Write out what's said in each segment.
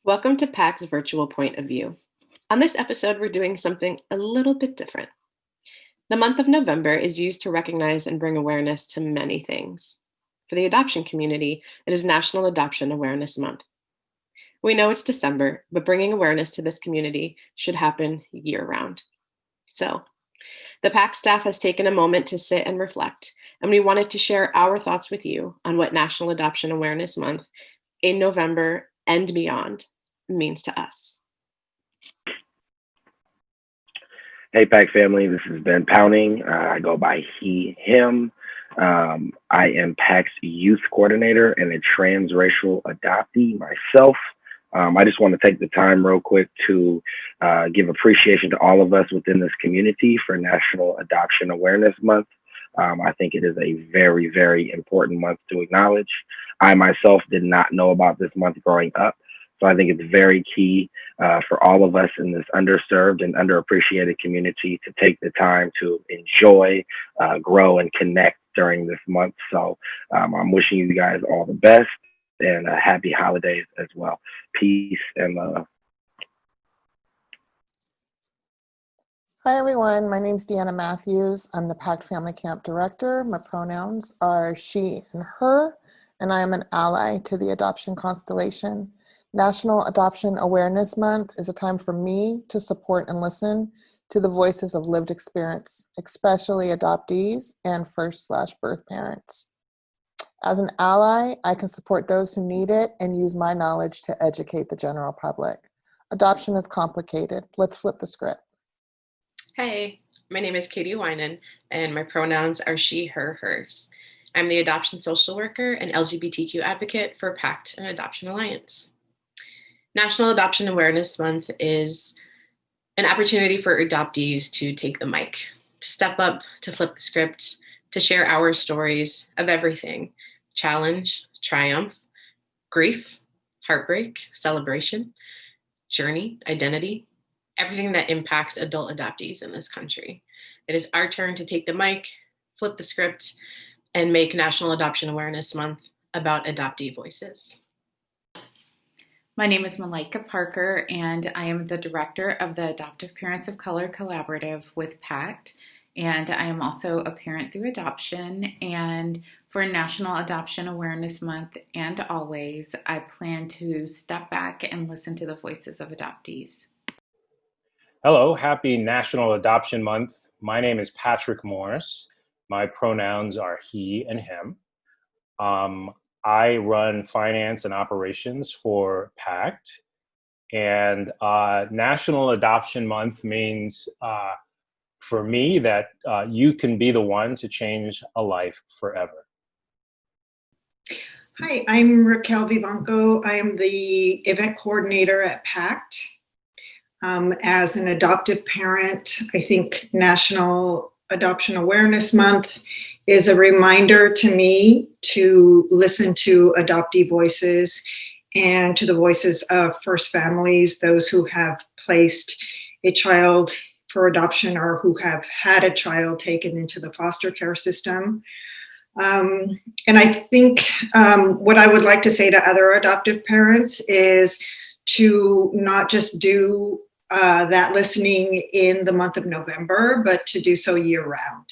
Welcome to Pact's Virtual Point of View. On this episode, we're doing something a little bit different. The month of November is used to recognize and bring awareness to many things. For the adoption community, it is National Adoption Awareness Month. We know it's December, but bringing awareness to this community should happen year-round. So, the Pact staff has taken a moment to sit and reflect, and we wanted to share our thoughts with you on what National Adoption Awareness Month in November and beyond means to us. Hey, Pact family, this is Ben Pounding. I go by he, him. I am Pact's youth coordinator and a transracial adoptee myself. I just want to take the time real quick to give appreciation to all of us within this community for National Adoption Awareness Month. I think it is a very, very important month to acknowledge. I myself did not know about this month growing up. So I think it's very key for all of us in this underserved and underappreciated community to take the time to enjoy, grow, and connect during this month. So I'm wishing you guys all the best and happy holidays as well. Peace and love. Hi everyone, my name is Deanna Matthews. I'm the Pact Family Camp Director. My pronouns are she and her, and I am an ally to the adoption constellation. National Adoption Awareness Month is a time for me to support and listen to the voices of lived experience, especially adoptees and first/birth parents. As an ally, I can support those who need it and use my knowledge to educate the general public. Adoption is complicated. Let's flip the script. Hey, my name is Katie Winan, and my pronouns are she, her, hers. I'm the adoption social worker and LGBTQ advocate for Pact and Adoption Alliance. National Adoption Awareness Month is an opportunity for adoptees to take the mic, to step up, to flip the script, to share our stories of everything: challenge, triumph, grief, heartbreak, celebration, journey, identity, everything that impacts adult adoptees in this country. It is our turn to take the mic, flip the script, and make National Adoption Awareness Month about adoptee voices. My name is Malkia Parker, and I am the director of the Adoptive Parents of Color Collaborative with Pact, and I am also a parent through adoption. And for National Adoption Awareness Month and always, I plan to step back and listen to the voices of adoptees. Hello, happy National Adoption Month. My name is Patrick Morris. My pronouns are he and him. I run finance and operations for Pact, and National Adoption Month means for me that you can be the one to change a life forever. Hi, I'm Raquel Vivanco. I am the event coordinator at Pact. As an adoptive parent, I think National Adoption Awareness Month is a reminder to me to listen to adoptee voices and to the voices of first families, those who have placed a child for adoption or who have had a child taken into the foster care system. And I think what I would like to say to other adoptive parents is to not just do that listening in the month of November, but to do so year round.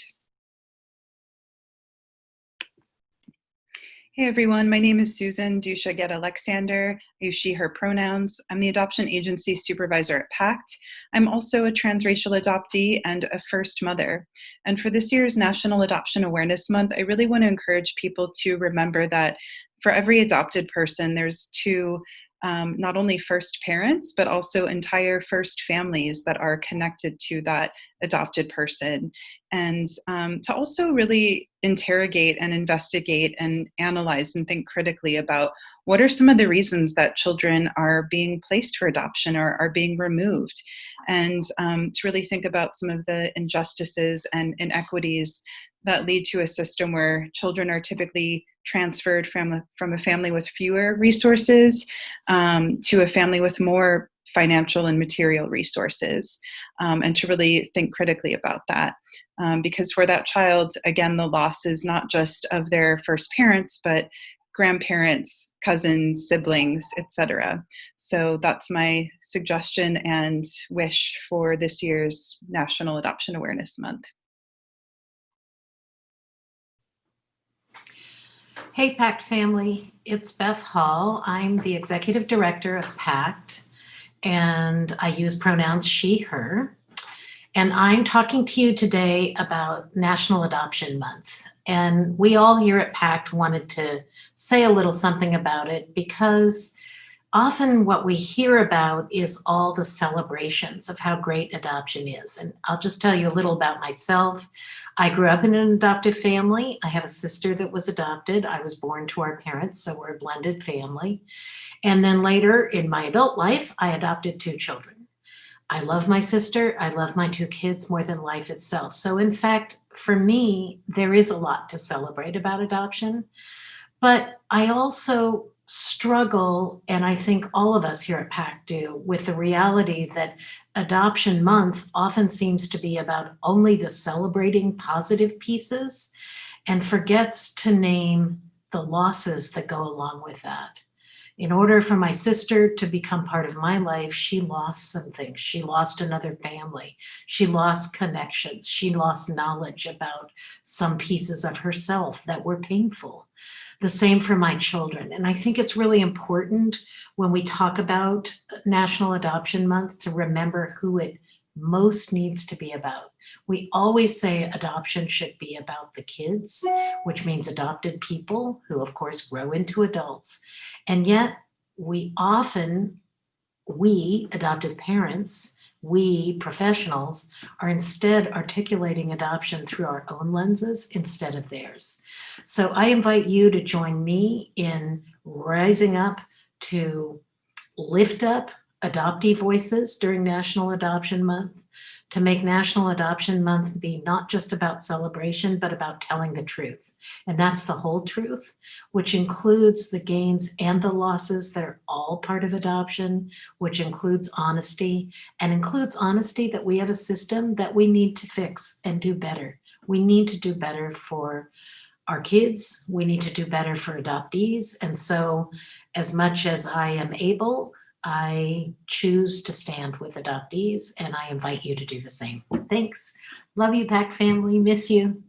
Hey everyone, my name is Susan Dushaget Alexander. I use she, her pronouns. I'm the adoption agency supervisor at Pact. I'm also a transracial adoptee and a first mother. And for this year's National Adoption Awareness Month, I really want to encourage people to remember that for every adopted person, there's two not only first parents, but also entire first families that are connected to that adopted person. And to also really interrogate and investigate and analyze and think critically about what are some of the reasons that children are being placed for adoption or are being removed, and to really think about some of the injustices and inequities that lead to a system where children are typically transferred from a family with fewer resources to a family with more financial and material resources, and to really think critically about that. Because for that child, again, the loss is not just of their first parents, but grandparents, cousins, siblings, etc. So that's my suggestion and wish for this year's National Adoption Awareness Month. Hey, Pact family, it's Beth Hall. I'm the executive director of Pact, and I use pronouns she, her. And I'm talking to you today about National Adoption Month. And we all here at Pact wanted to say a little something about it because often what we hear about is all the celebrations of how great adoption is. And I'll just tell you a little about myself. I grew up in an adoptive family. I have a sister that was adopted. I was born to our parents, so we're a blended family. And then later in my adult life, I adopted 2 children. I love my sister. I love my 2 kids more than life itself. So in fact, for me, there is a lot to celebrate about adoption. But I also struggle, and I think all of us here at Pact do, with the reality that Adoption Month often seems to be about only the celebrating positive pieces and forgets to name the losses that go along with that. In order for my sister to become part of my life, she lost some things. She lost another family. She lost connections. She lost knowledge about some pieces of herself that were painful. The same for my children. And I think it's really important when we talk about National Adoption Month to remember who it most needs to be about. We always say adoption should be about the kids, which means adopted people who, of course, grow into adults. And yet we adoptive parents, we professionals are instead articulating adoption through our own lenses instead of theirs. So I invite you to join me in rising up to lift up adoptee voices during National Adoption Month, to make National Adoption Month be not just about celebration, but about telling the truth. And that's the whole truth, which includes the gains and the losses that are all part of adoption, which includes honesty, and includes honesty that we have a system that we need to fix and do better. We need to do better for our kids. We need to do better for adoptees. And so as much as I am able, I choose to stand with adoptees, and I invite you to do the same. Thanks. Love you, Pact family. Miss you.